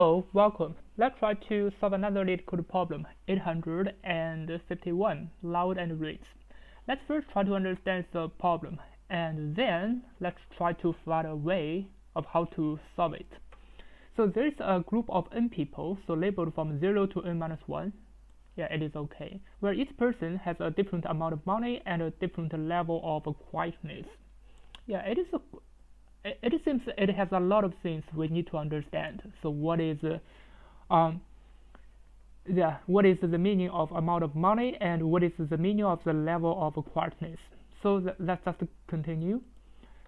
Hello, welcome. Let's try to solve another Leetcode problem, 851, loud and reads. Let's first try to understand the problem, and then let's try to find a way of how to solve it. So there's a group of n people, so labeled from 0 to n minus 1. Yeah, it is okay. Where each person has a different amount of money and a different level of quietness. Yeah, it seems it has a lot of things we need to understand. So what is the meaning of amount of money, and what is the meaning of the level of quietness? So let's just continue.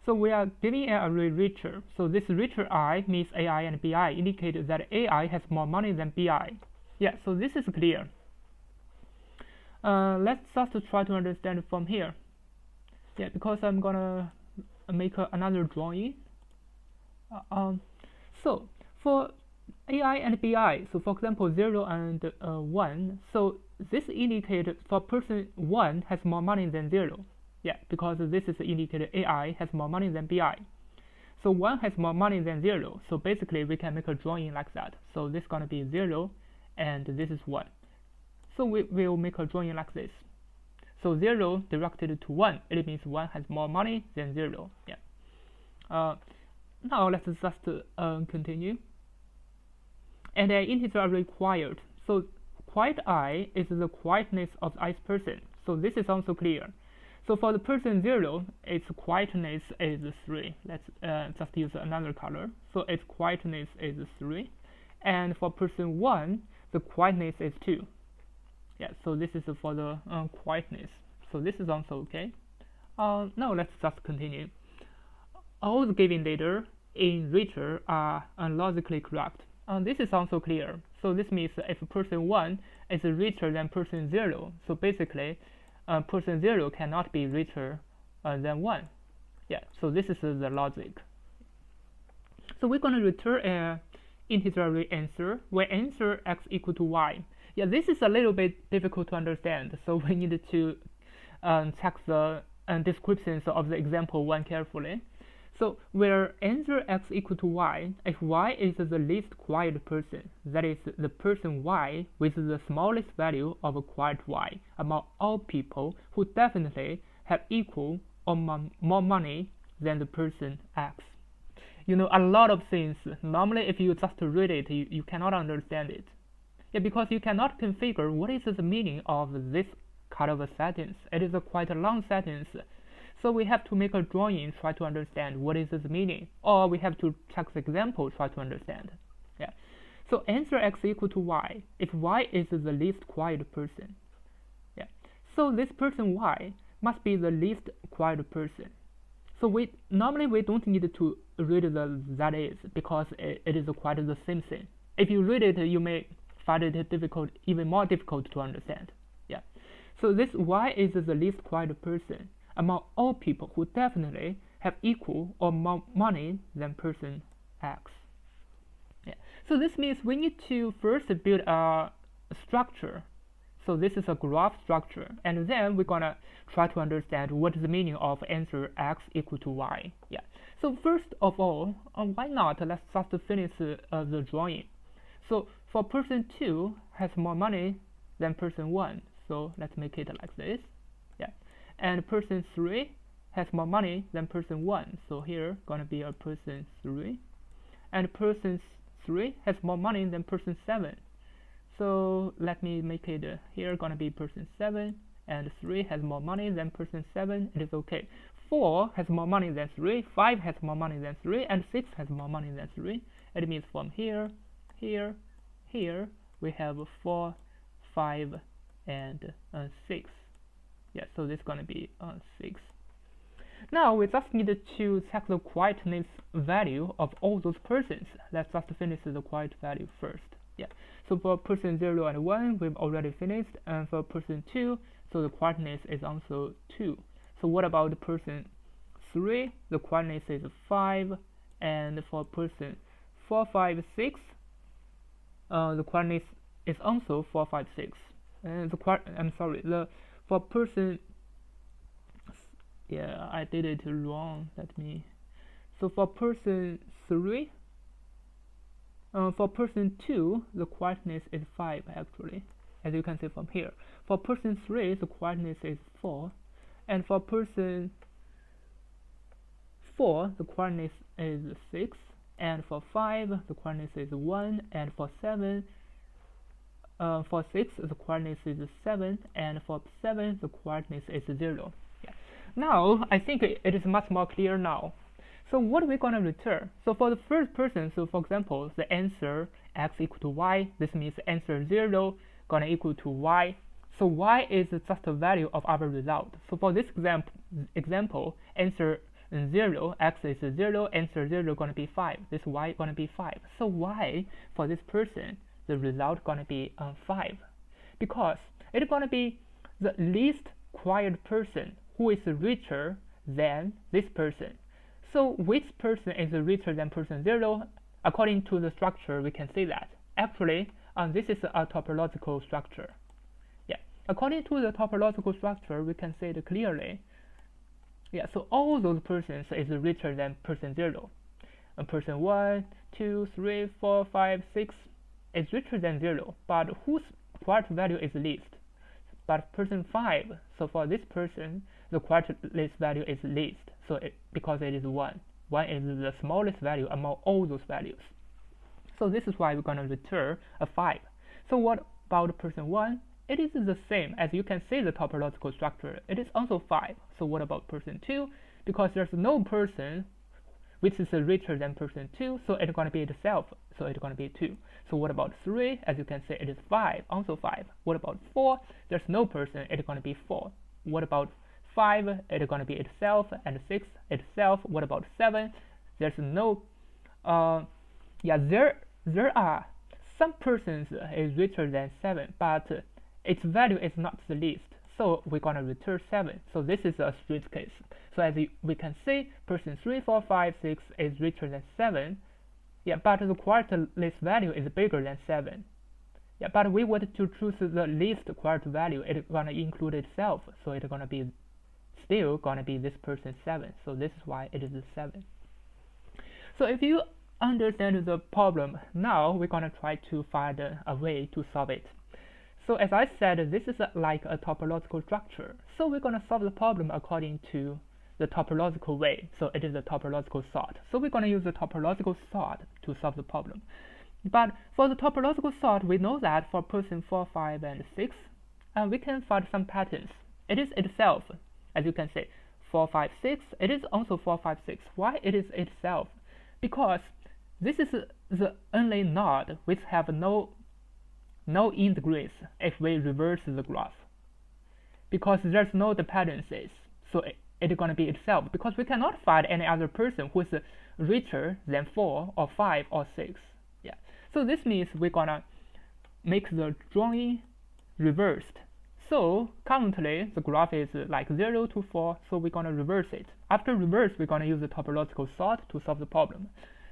So we are giving an array richer. So this richer I means AI and BI, indicates that AI has more money than BI. Yeah, so this is clear. Let's just try to understand from here. Yeah, because I'm gonna make another drawing. So for AI and BI, so for example 0 and 1, so this indicates for person 1 has more money than 0. Yeah, because this is indicated AI has more money than BI. So 1 has more money than 0, so basically we can make a drawing like that. So this is going to be 0 and this is 1. So we will make a drawing like this. So 0 directed to 1, it means 1 has more money than 0. Yeah. Now let's just continue. And an integer are required. So quiet I is the quietness of the ith person. So this is also clear. So for the person 0, its quietness is 3. Let's just use another color. So its quietness is 3. And for person 1, the quietness is 2. Yeah, so this is for the quietness. So this is also okay. Now let's just continue. All the given data in richer are logically correct. This is also clear. So this means if person 1 is richer than person 0, so basically person 0 cannot be richer than 1. Yeah, so this is the logic. So we're going to return an integer array answer where answer x equal to y. Yeah, this is a little bit difficult to understand, so we need to check the descriptions of the example 1 carefully. So where answer x equal to y, if y is the least quiet person, that is the person y with the smallest value of a quiet y among all people who definitely have equal or more money than the person x. You know, a lot of things, normally if you just read it, you cannot understand it. Yeah, because you cannot configure what is the meaning of this kind of a sentence. It is a quite a long sentence. So we have to make a drawing, try to understand what is the meaning, or we have to check the example, try to understand. Yeah. So answer x equal to y if y is the least quiet person. Yeah. So this person y must be the least quiet person. So we don't need to read the that is, because it is quite the same thing. If you read it, you may find it difficult, even more difficult to understand. Yeah. So this y is the least quiet person among all people who definitely have equal or more money than person x. Yeah. So this means we need to first build a structure. So this is a graph structure, and then we're gonna try to understand what is the meaning of answer x equal to y. Yeah. So first of all, why not? Let's just finish the drawing. So for person 2 has more money than person 1. So let's make it like this. Yeah. And person 3 has more money than person 1. So here gonna be a person 3. And person 3 has more money than person 7. So let me make it here gonna be person 7, and 3 has more money than person 7. It is okay. 4 has more money than 3, 5 has more money than 3, and 6 has more money than 3. It means from here, here, here we have 4, 5, and 6. Yeah, so this is gonna be 6. Now we just need to check the quietness value of all those persons. Let's just finish the quiet value first. Yeah. So for person 0 and 1, we've already finished, and for person 2, so the quietness is also 2. So what about the person 3? The quietness is 5, and for person 4, 5, 6, the quietness is also 4, 5, 6. And for person, yeah, I did it wrong. So for person 3, For person 2, the quietness is 5 actually, as you can see from here. For person 3, the quietness is 4, and for person 4, the quietness is 6, and for 5, the quietness is 1, and for 7, for 6, the quietness is 7, and for 7, the quietness is 0. Yeah. Now, I think it is much more clear now. So what are we going to return? So for the first person, so for example, the answer x equal to y, this means the answer 0 going to equal to y. So y is just a value of our result. So for this example, answer 0, x is 0, answer 0 going to be 5. This y going to be 5. So y for this person, the result going to be 5, because it's going to be the least quiet person who is richer than this person. So which person is richer than person 0? According to the structure, we can say that. Actually, this is a topological structure. Yeah, according to the topological structure, we can say it clearly. Yeah, so all those persons is richer than person 0. And person 1, 2, 3, 4, 5, 6 is richer than 0, but whose quiet value is least? But person 5, so for this person, the quietness value is least, so because it is 1. 1 is the smallest value among all those values. So this is why we're going to return a 5. So what about person 1? It is the same, as you can see the topological structure. It is also 5. So what about person 2? Because there's no person which is richer than person 2, so it's going to be itself, so it's going to be 2. So what about 3? As you can see, it is 5, also 5. What about 4? There's no person, it's going to be 4. What about 5? It's going to be itself, and 6 itself. What about 7? There's no there are some persons is richer than 7, but its value is not the least, so we're going to return 7. So this is a strict case. So as we can see, person 3, 4, 5, 6 is richer than 7. Yeah, but the quietness value is bigger than 7. Yeah, but we want to choose the least quiet value. It's going to include itself, so it's going to be still going to be this person 7. So this is why it is 7. So if you understand the problem, now we're going to try to find a way to solve it. So as I said, this is like a topological structure. So we're going to solve the problem according to the topological way. So it is a topological sort. So we're going to use the topological sort to solve the problem. But for the topological sort, we know that for person 4, 5, and 6, we can find some patterns. It is itself, as you can see, 4, 5, 6. It is also 4, 5, 6. Why it is itself? Because this is the only node which have no integers if we reverse the graph, because there's no dependencies, so it's going to be itself, because we cannot find any other person who is richer than 4 or 5 or 6. Yeah, so this means we're going to make the drawing reversed. So currently the graph is like 0 to 4, so we're going to reverse it. After reverse, we're going to use the topological sort to solve the problem.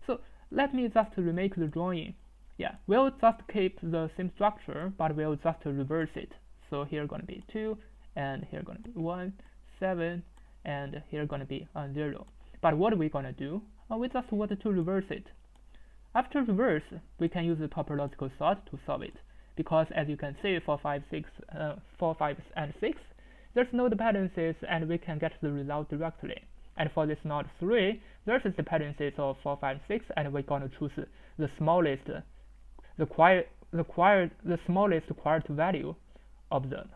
So let me just remake the drawing. Yeah, we'll just keep the same structure, but we'll just reverse it. So here going to be 2, and here going to be 1, 7, and here going to be 0. But what are we going to do? We just want to reverse it. After reverse, we can use the topological sort to solve it, because as you can see, 4, 5, and 6, there's no dependencies, and we can get the result directly. And for this node 3, there's dependencies of 4, 5, 6, and we're going to choose the smallest, the smallest quiet value of them.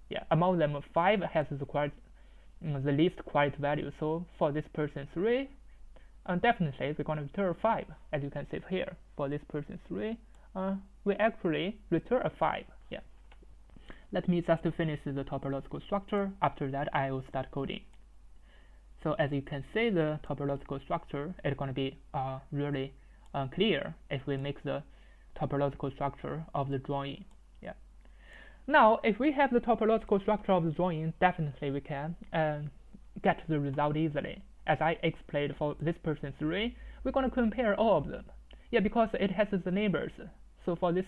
Yeah, among them 5 has the least quiet value. So for this person 3, definitely we're going to return 5, as you can see here. For this person 3, we actually return a 5. Yeah. Let me just finish the topological structure. After that, I will start coding. So as you can see, the topological structure is going to be really clear if we make the topological structure of the drawing. Yeah. Now, if we have the topological structure of the drawing, definitely we can get the result easily. As I explained for this person 3, we're going to compare all of them. Yeah, because it has the neighbors. So for this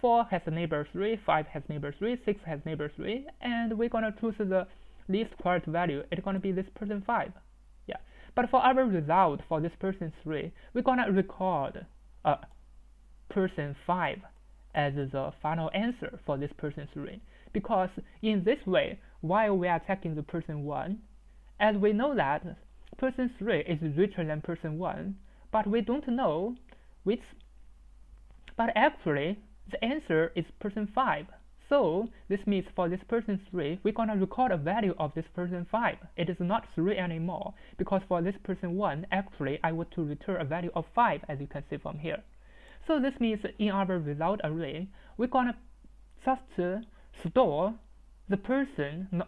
4 has a neighbor 3, 5 has neighbor 3, 6 has neighbor 3, and we're going to choose the least quiet value. It's going to be this person 5. Yeah. But for our result for this person 3, we're going to record person 5 as the final answer for this person 3, because in this way, while we are checking the person 1, as we know that person 3 is richer than person 1, but we don't know which, but actually the answer is person 5. So this means for this person 3, we're gonna record a value of this person 5. It is not 3 anymore, because for this person 1, actually I want to return a value of 5, as you can see from here. So this means in our result array, we're gonna just store the person.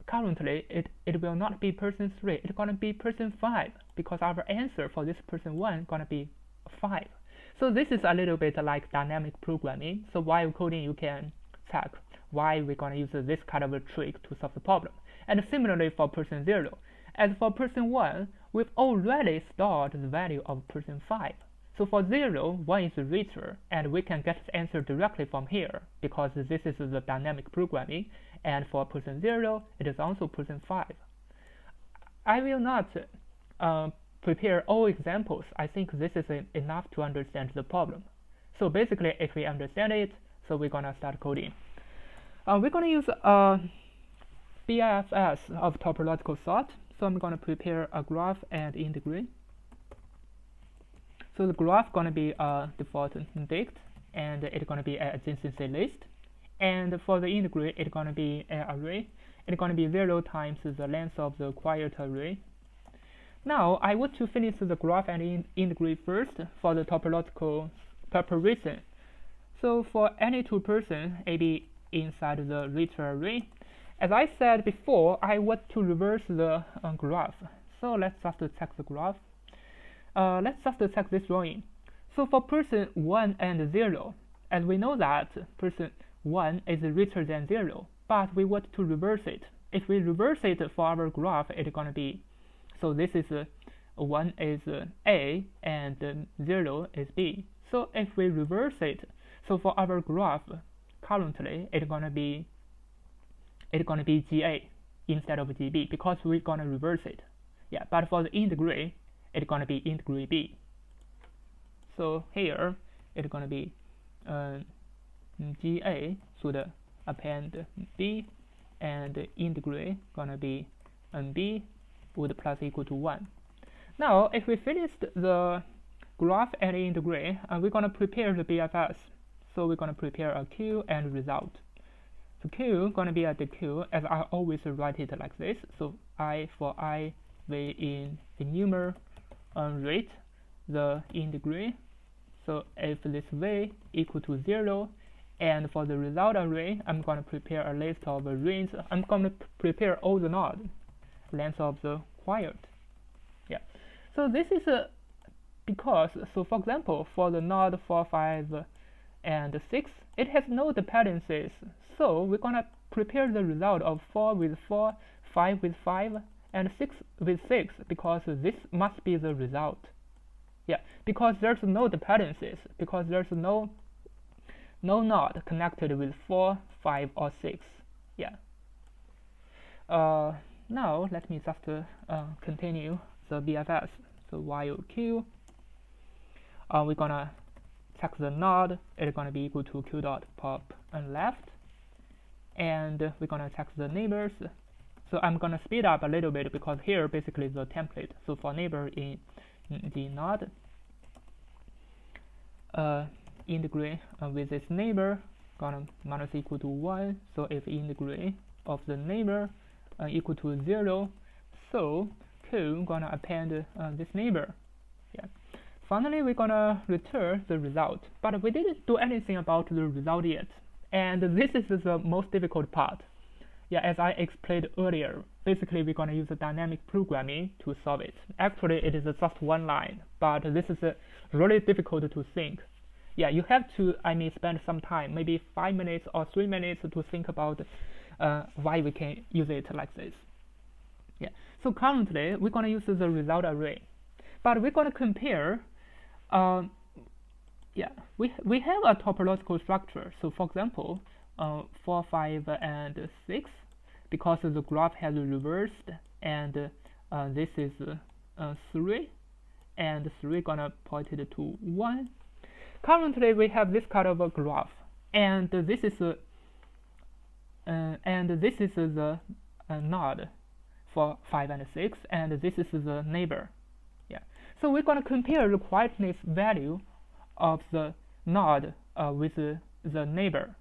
Currently, it will not be person 3, it's gonna be person 5, because our answer for this person 1 gonna be 5. So this is a little bit like dynamic programming. So while coding, you can check why we're gonna use this kind of a trick to solve the problem. And similarly for person 0, as for person 1, we've already stored the value of person 5. So for 0, 1 is richer, and we can get the answer directly from here, because this is the dynamic programming, and for person 0, it is also person 5. I will not prepare all examples. I think this is enough to understand the problem. So basically, if we understand it, so we're gonna start coding. We're gonna use BIFS of topological sort. So I'm gonna prepare a graph and integrate. So the graph gonna be a default dict, and it's gonna be an adjacency list. And for the integrate, it's gonna be an array. It's gonna be 0 times the length of the quiet array. Now I want to finish the graph and integrate first for the topological preparation. So for any two person, A, B inside the richer array, as I said before, I want to reverse the graph. So let's just check the graph. Let's just check this drawing. So for person 1 and 0, as we know that person 1 is richer than 0, but we want to reverse it. If we reverse it for our graph, it's gonna be, so this is 1 is A and 0 is B. So if we reverse it, so for our graph, currently it's gonna be GA instead of GB, because we're gonna reverse it. Yeah, but for the integrate, it's gonna be integrate B. So here it's gonna be GA should append B, and integrate gonna be B would plus equal to 1. Now if we finished the graph and integrate, we're gonna prepare the BFS. So we're gonna prepare a queue and result. So queue gonna be a dequeue, as I always write it like this. So for I we enumerate the integrate. So if this v equal to 0, and for the result array, I'm gonna prepare a list of range. I'm gonna prepare all the nodes, length of the quiet. Yeah. So this is because, so for example, for the node 4, 5, and 6, it has no dependencies. So we're gonna prepare the result of 4 with 4, 5 with 5, and 6 with 6, because this must be the result. Yeah, because there's no dependencies, because there's no node connected with 4, 5, or 6. Yeah. Now let me just continue the BFS. So while q, we're gonna check the node. It's gonna be equal to q dot pop and left, and we're gonna check the neighbors. So I'm gonna speed up a little bit, because here basically the template. So for neighbor in the node, integrate with this neighbor, gonna minus equal to 1. So if integrate of the neighbor equal to 0, so q gonna append this neighbor. Yeah. Finally, we're gonna return the result, but we didn't do anything about the result yet, and this is the most difficult part. Yeah, as I explained earlier, basically we're gonna use dynamic programming to solve it. Actually, it is just one line, but this is really difficult to think. Yeah, you have to, spend some time, maybe 5 minutes or 3 minutes to think about why we can use it like this. Yeah, so currently we're gonna use the result array, but we're gonna compare. We have a topological structure. So for example, 4, 5, and 6, because the graph has reversed, and this is 3, and 3 gonna point it to 1. currently we have this kind of a graph, and this is the node for 5 and 6, and this is the neighbor. Yeah. So we're going to compare the quietness value of the node with the neighbor.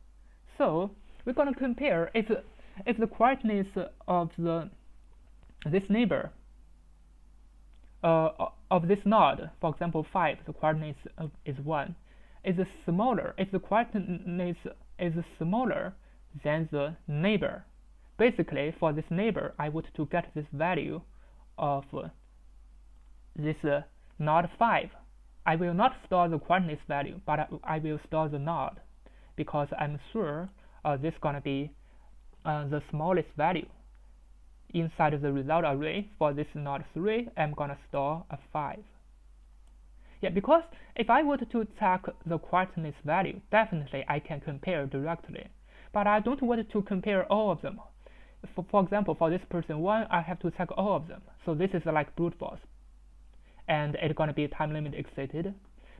So we're going to compare if the quietness of this neighbor of this node, for example 5, the quietness is 1, is smaller. If the quietness is smaller than the neighbor, basically for this neighbor, I want to get this value of this node 5. I will not store the quietness value, but I will store the node, because I'm sure this is going to be the smallest value. Inside of the result array for this node 3, I'm going to store a 5. Yeah, because if I were to check the quietness value, definitely I can compare directly. But I don't want to compare all of them. For example, for this person 1, I have to check all of them. So this is like brute force. And it's going to be time limit exceeded.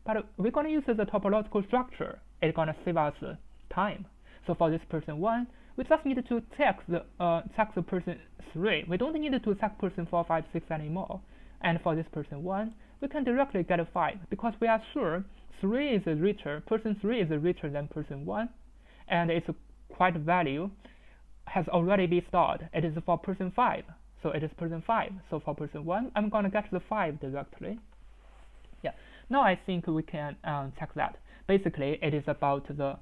But we're going to use the topological structure. It's going to save us time. So for this person 1, we just need to check the person 3. We don't need to check person 4, 5, 6 anymore. And for this person 1, we can directly get a 5, because we are sure 3 is richer, person 3 is richer than person 1, and its quiet value has already been stored. It is for person 5, so it is person 5. So for person 1, I'm going to get the 5 directly. Yeah. Now I think we can check that. Basically, it is about the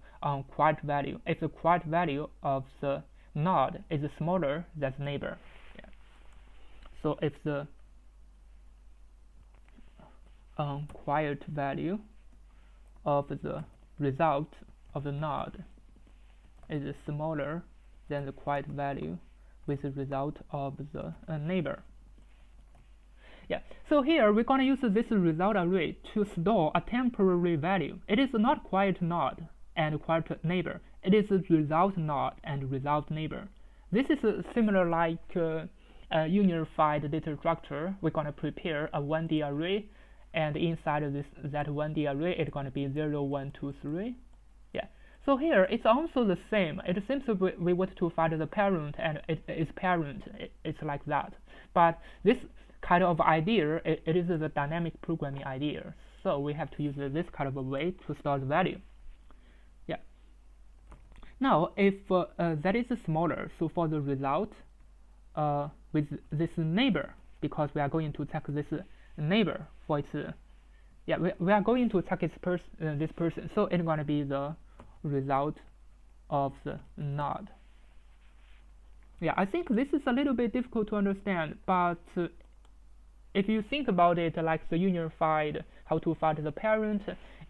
quiet value. If the quiet value of the node is smaller than the neighbor. Yeah. So if the quiet value of the result of the node is smaller than the quiet value with the result of the neighbor. Yeah, so here we're going to use this result array to store a temporary value. It is not quiet node and quiet neighbor. It is a result node and result neighbor. This is similar like a unified data structure. We're going to prepare a 1D array, and inside of that 1D array, it's going to be 0, 1, 2, 3. Yeah. So here it's also the same. It seems we want to find the parent, and its parent. It's like that. But this kind of idea, it is the dynamic programming idea. So we have to use this kind of a way to store the value. Yeah. Now, if that is smaller, so for the result with this neighbor, because we are going to check this neighbor for its, yeah, we are going to check its this person. So it's going to be the result of the node. Yeah, I think this is a little bit difficult to understand, but if you think about it like the unified, how to find the parent,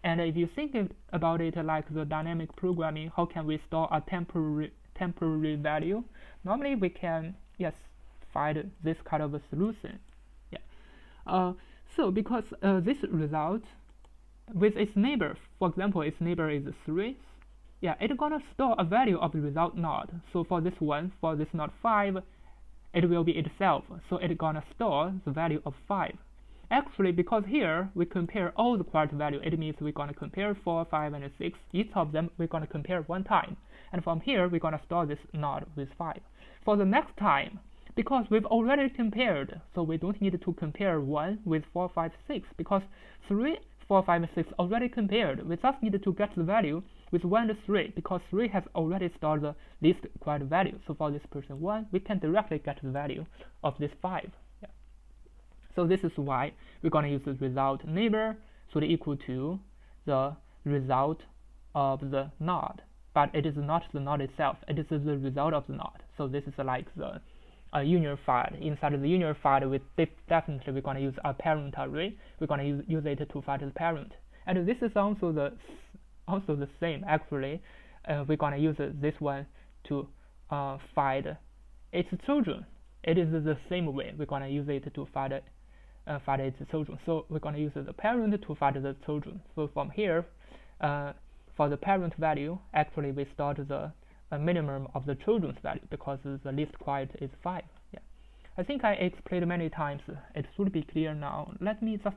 and if you think about it like the dynamic programming, how can we store a temporary value? Normally we can, yes, find this kind of a solution. Yeah. So because this result with its neighbor, for example, its neighbor is 3. Yeah, it's gonna store a value of the result node. So for this one, for this node 5, it will be itself. So it's gonna store the value of 5. Actually, because here we compare all the quiet value, it means we're gonna compare 4, 5, and 6. Each of them we're gonna compare one time. And from here we're gonna store this node with 5. For the next time, because we've already compared, so we don't need to compare 1 with 4, 5, 6, because 3, 4, 5, and 6 already compared. We just need to get the value with 1 and 3, because 3 has already stored the least quiet value. So for this person 1, we can directly get the value of this 5. Yeah. So this is why we're going to use the result neighbor should equal to the result of the node. But it is not the node itself, it is the result of the node. So this is like the unified. Inside of the unified, we definitely we're going to use a parent array. We're going to use it to find the parent. And this is also the same. Actually, we're going to use this one to find its children. It is the same way. We're going to use it to find its children. So we're going to use the parent to find the children. So from here, for the parent value, actually we start the minimum of the children's value, because the least quiet is 5. Yeah, I think I explained many times. It should be clear now. Let me just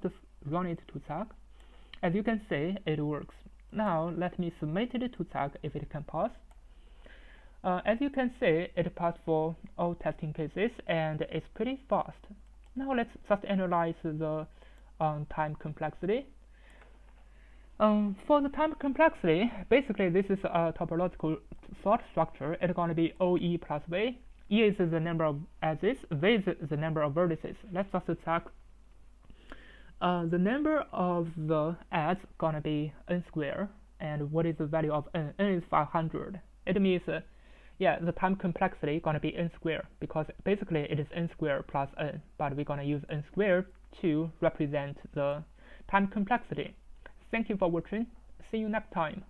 run it to check. as you can see, it works. Now let me submit it to check if it can pass. As you can see, it passed for all testing cases and it's pretty fast. Now let's just analyze the time complexity. For the time complexity, basically this is a topological sort structure. It's going to be OE plus V. E is the number of edges, V is the number of vertices. Let's just check. The number of the edges gonna be n squared, and what is the value of n? N is 500. It means, yeah, the time complexity gonna be n squared because basically it is n squared plus n, but we're gonna use n squared to represent the time complexity. Thank you for watching. See you next time.